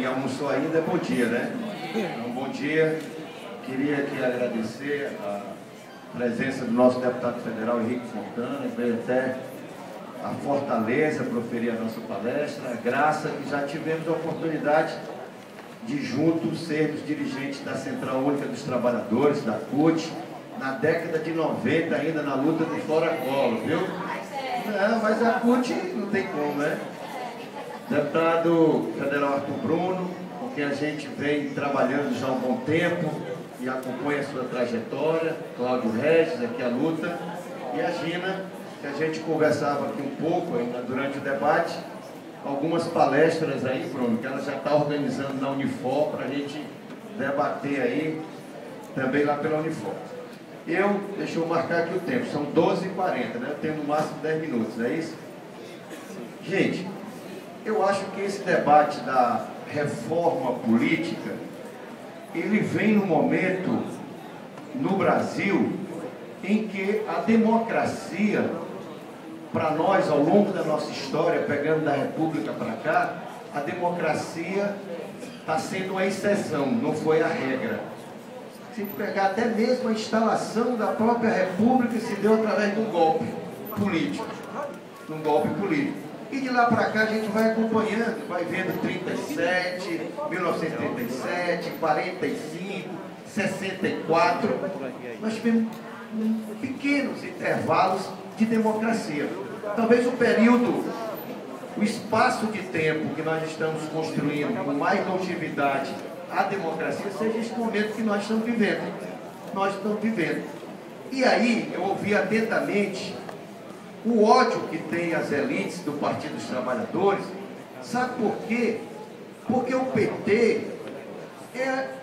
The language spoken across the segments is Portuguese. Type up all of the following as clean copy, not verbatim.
Quem almoçou ainda, bom dia, né? Então, bom dia. Queria aqui agradecer a presença do nosso deputado federal Henrique Fontana, que veio até a Fortaleza proferir a nossa palestra. A graça que já tivemos a oportunidade de juntos sermos dirigentes da Central Única dos Trabalhadores, da CUT, na década de 90, ainda na luta do Fora Collor, viu? Não, mas a CUT não tem como, né? Deputado federal Arthur Bruno, com quem a gente vem trabalhando já há um bom tempo e acompanha a sua trajetória, Cláudio Regis, aqui a luta, e a Gina, que a gente conversava aqui um pouco ainda durante o debate, algumas palestras aí, Bruno, que ela já está organizando na Unifor para a gente debater aí, também lá pela Unifor. Deixa eu marcar aqui o tempo, são 12h40, né? Eu tenho no máximo 10 minutos, não é isso? Gente, eu acho que esse debate da reforma política, ele vem no momento, no Brasil, em que a democracia, para nós, ao longo da nossa história, pegando da República para cá, a democracia está sendo uma exceção, não foi a regra. Se a gente pegar até mesmo a instalação da própria República, se deu através de um golpe político. E de lá para cá a gente vai acompanhando, vai vendo 37, 1937, 45, 64. Nós tivemos pequenos intervalos de democracia. Talvez o espaço de tempo que nós estamos construindo com mais longevidade a democracia seja esse momento que nós estamos vivendo. E aí eu ouvi atentamente o ódio que tem as elites do Partido dos Trabalhadores. Sabe por quê? Porque o PT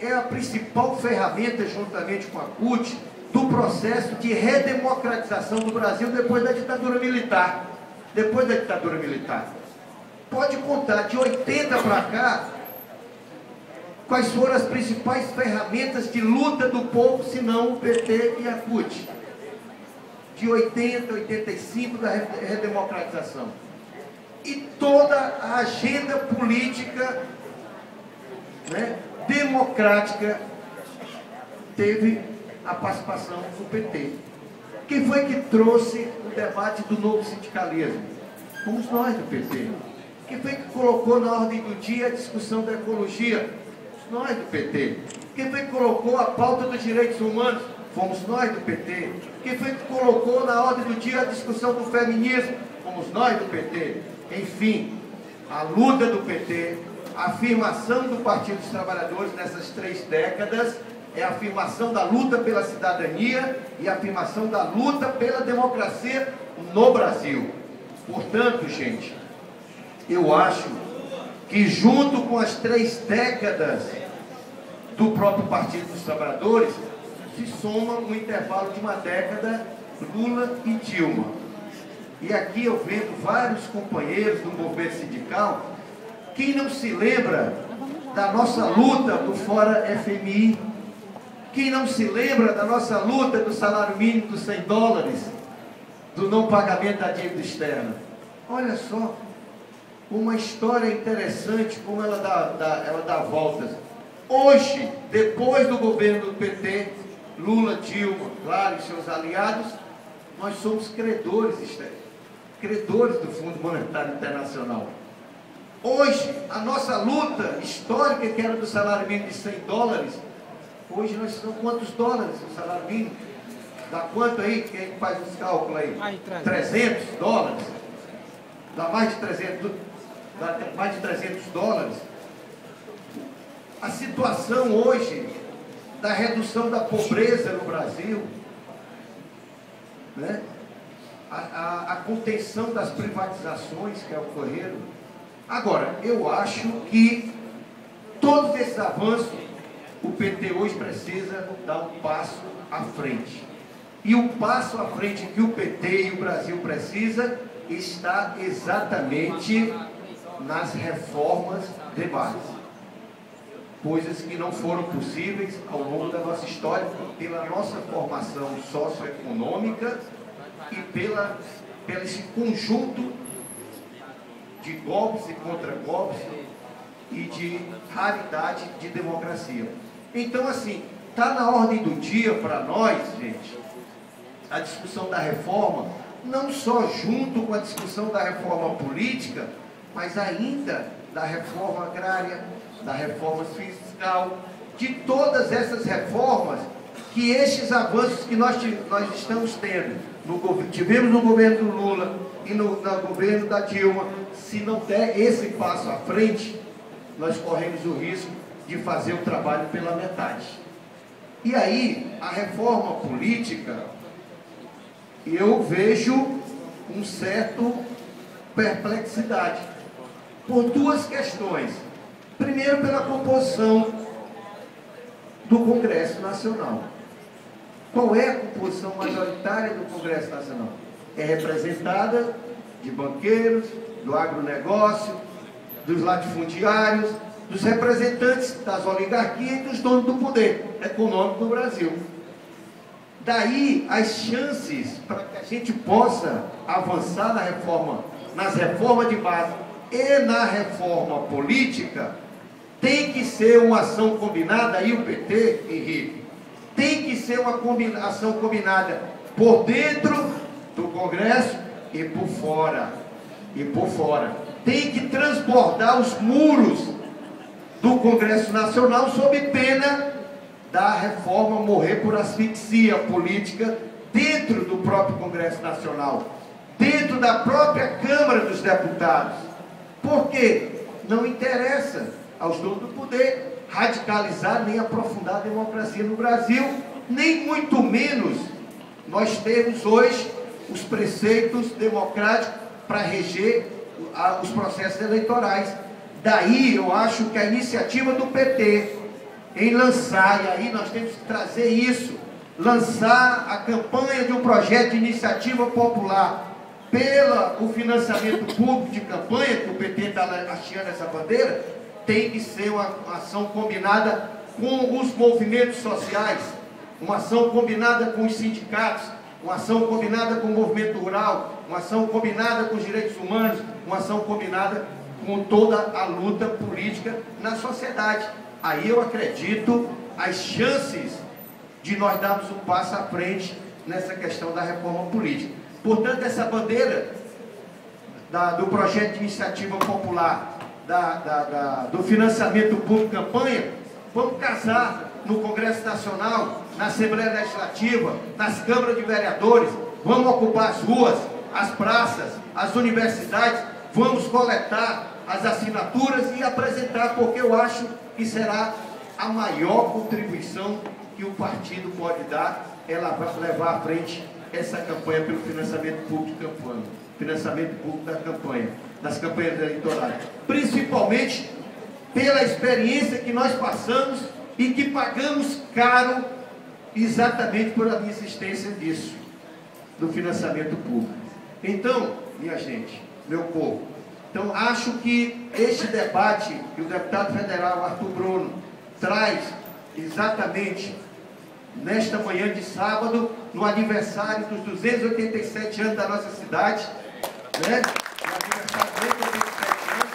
é a principal ferramenta, juntamente com a CUT, do processo de redemocratização do Brasil depois da ditadura militar. Pode contar, de 80 para cá, quais foram as principais ferramentas de luta do povo, se não o PT e a CUT. De 80, 85 da redemocratização. E toda a agenda política, né, democrática teve a participação do PT. Quem foi que trouxe o debate do novo sindicalismo? Fomos nós do PT. Quem foi que colocou na ordem do dia a discussão da ecologia? Fomos nós do PT. Quem foi que colocou a pauta dos direitos humanos? Fomos nós do PT. Quem foi que colocou na ordem do dia a discussão do feminismo? Fomos nós do PT. Enfim, a luta do PT, a afirmação do Partido dos Trabalhadores nessas 3 décadas é a afirmação da luta pela cidadania e a afirmação da luta pela democracia no Brasil. Portanto, gente, eu acho que junto com as 3 décadas do próprio Partido dos Trabalhadores, se soma um intervalo de uma década, Lula e Dilma. E aqui eu vendo vários companheiros do movimento sindical, quem não se lembra da nossa luta do Fora FMI, quem não se lembra da nossa luta do salário mínimo dos $100, do não pagamento da dívida externa. Olha só, uma história interessante, como ela dá voltas. Hoje, depois do governo do PT, Lula, Dilma, claro, e seus aliados, nós somos credores do Fundo Monetário Internacional. Hoje, a nossa luta histórica, que era do salário mínimo de $100, hoje nós estamos quantos dólares o salário mínimo? Dá quanto aí? Quem faz os cálculos aí? $300? Dá mais de 300, dá mais de $300. A situação hoje da redução da pobreza no Brasil, né? A contenção das privatizações que ocorreram. Agora, eu acho que todos esses avanços, o PT hoje precisa dar um passo à frente. E o passo à frente que o PT e o Brasil precisa está exatamente nas reformas de base. Coisas que não foram possíveis ao longo da nossa história, pela nossa formação socioeconômica e pelo esse conjunto de golpes e contra-golpes e de raridade de democracia. Então, assim, está na ordem do dia para nós, gente, a discussão da reforma, não só junto com a discussão da reforma política, mas ainda da reforma agrária, da reforma fiscal, de todas essas reformas, que estes avanços que nós estamos tendo, tivemos no governo Lula e no governo da Dilma, se não der esse passo à frente, nós corremos o risco de fazer o trabalho pela metade. E aí, a reforma política, eu vejo um certo perplexidade, por duas questões. Primeiro, pela composição do Congresso Nacional. Qual é a composição majoritária do Congresso Nacional? É representada de banqueiros, do agronegócio, dos latifundiários, dos representantes das oligarquias e dos donos do poder econômico do Brasil. Daí as chances para que a gente possa avançar na reforma, nas reformas de base e na reforma política, tem que ser uma ação combinada, aí o PT, Henrique, tem que ser uma ação combinada por dentro do Congresso e por fora. Tem que transbordar os muros do Congresso Nacional sob pena da reforma morrer por asfixia política dentro do próprio Congresso Nacional, dentro da própria Câmara dos Deputados. Porque não interessa aos donos do poder radicalizar nem aprofundar a democracia no Brasil, nem muito menos nós temos hoje os preceitos democráticos para reger os processos eleitorais. Daí eu acho que a iniciativa do PT em lançar, e aí nós temos que trazer isso, lançar a campanha de um projeto de iniciativa popular pelo financiamento público de campanha, que o PT está hasteando essa bandeira, tem que ser uma ação combinada com os movimentos sociais, uma ação combinada com os sindicatos, uma ação combinada com o movimento rural, uma ação combinada com os direitos humanos, uma ação combinada com toda a luta política na sociedade. Aí eu acredito as chances de nós darmos um passo à frente nessa questão da reforma política. Portanto, essa bandeira do projeto de iniciativa popular, do financiamento público campanha, vamos casar no Congresso Nacional, na Assembleia Legislativa, nas câmaras de vereadores, vamos ocupar as ruas, as praças, as universidades, vamos coletar as assinaturas e apresentar, porque eu acho que será a maior contribuição que o partido pode dar, é levar à frente essa campanha pelo financiamento público de campanha, financiamento público da campanha, das campanhas eleitorais, principalmente pela experiência que nós passamos e que pagamos caro exatamente por a existência disso, do financiamento público. Então, minha gente, meu povo, então acho que este debate que o deputado federal Arthur Bruno traz exatamente nesta manhã de sábado, no aniversário dos 287 anos da nossa cidade, né? No aniversário dos 287 anos,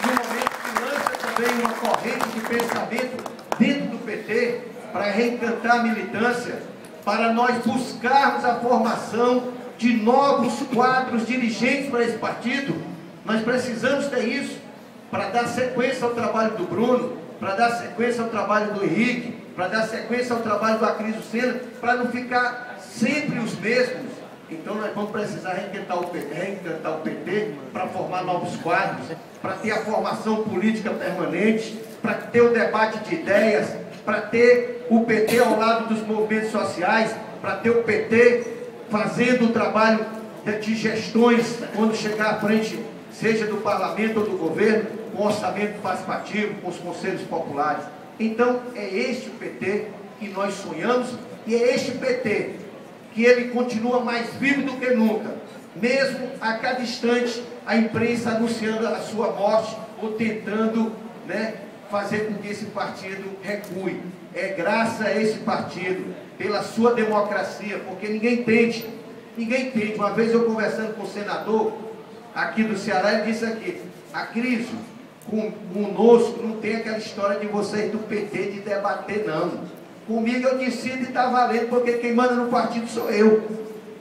no momento que lança também uma corrente de pensamento dentro do PT para reencantar a militância, para nós buscarmos a formação de novos quadros dirigentes para esse partido. Nós precisamos ter isso para dar sequência ao trabalho do Bruno, para dar sequência ao trabalho do Henrique, para dar sequência ao trabalho do Acrisio Senna, para não ficar sempre os mesmos. Então nós vamos precisar reencantar o PT para formar novos quadros, para ter a formação política permanente, para ter o debate de ideias, para ter o PT ao lado dos movimentos sociais, para ter o PT fazendo o trabalho de gestões quando chegar à frente, seja do parlamento ou do governo, com orçamento participativo, com os conselhos populares. Então é este o PT que nós sonhamos, e é este PT que ele continua mais vivo do que nunca, mesmo a cada instante a imprensa anunciando a sua morte ou tentando, né, fazer com que esse partido recue. É graças a esse partido, pela sua democracia, porque ninguém entende. Uma vez eu conversando com o senador aqui do Ceará, ele disse aqui: Acrisio, conosco não tem aquela história de vocês do PT de debater, não. Comigo eu decido e está valendo, porque quem manda no partido sou eu.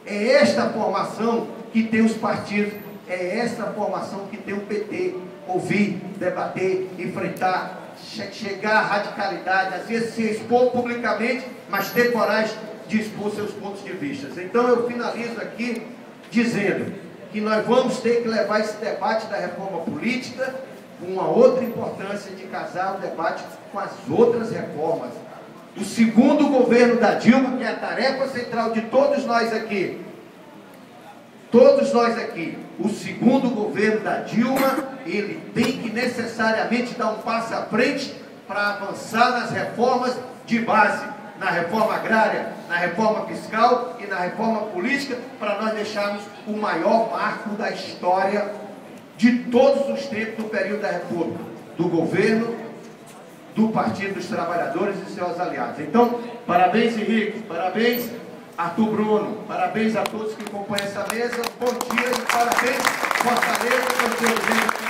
É esta formação que tem os partidos, é esta formação que tem o PT. Ouvir, debater, enfrentar, chegar à radicalidade, às vezes se expor publicamente, mas ter coragem de expor seus pontos de vista. Então eu finalizo aqui dizendo que nós vamos ter que levar esse debate da reforma política com uma outra importância de casar o debate com as outras reformas. O segundo governo da Dilma, que é a tarefa central de todos nós aqui, o segundo governo da Dilma, ele tem que necessariamente dar um passo à frente para avançar nas reformas de base, na reforma agrária, na reforma fiscal e na reforma política, para nós deixarmos o maior marco da história de todos os tempos do período da República, do governo, do Partido dos Trabalhadores e seus aliados. Então, parabéns, Henrique, parabéns, Arthur Bruno, parabéns a todos que acompanham essa mesa, bom dia e parabéns, Fortaleza,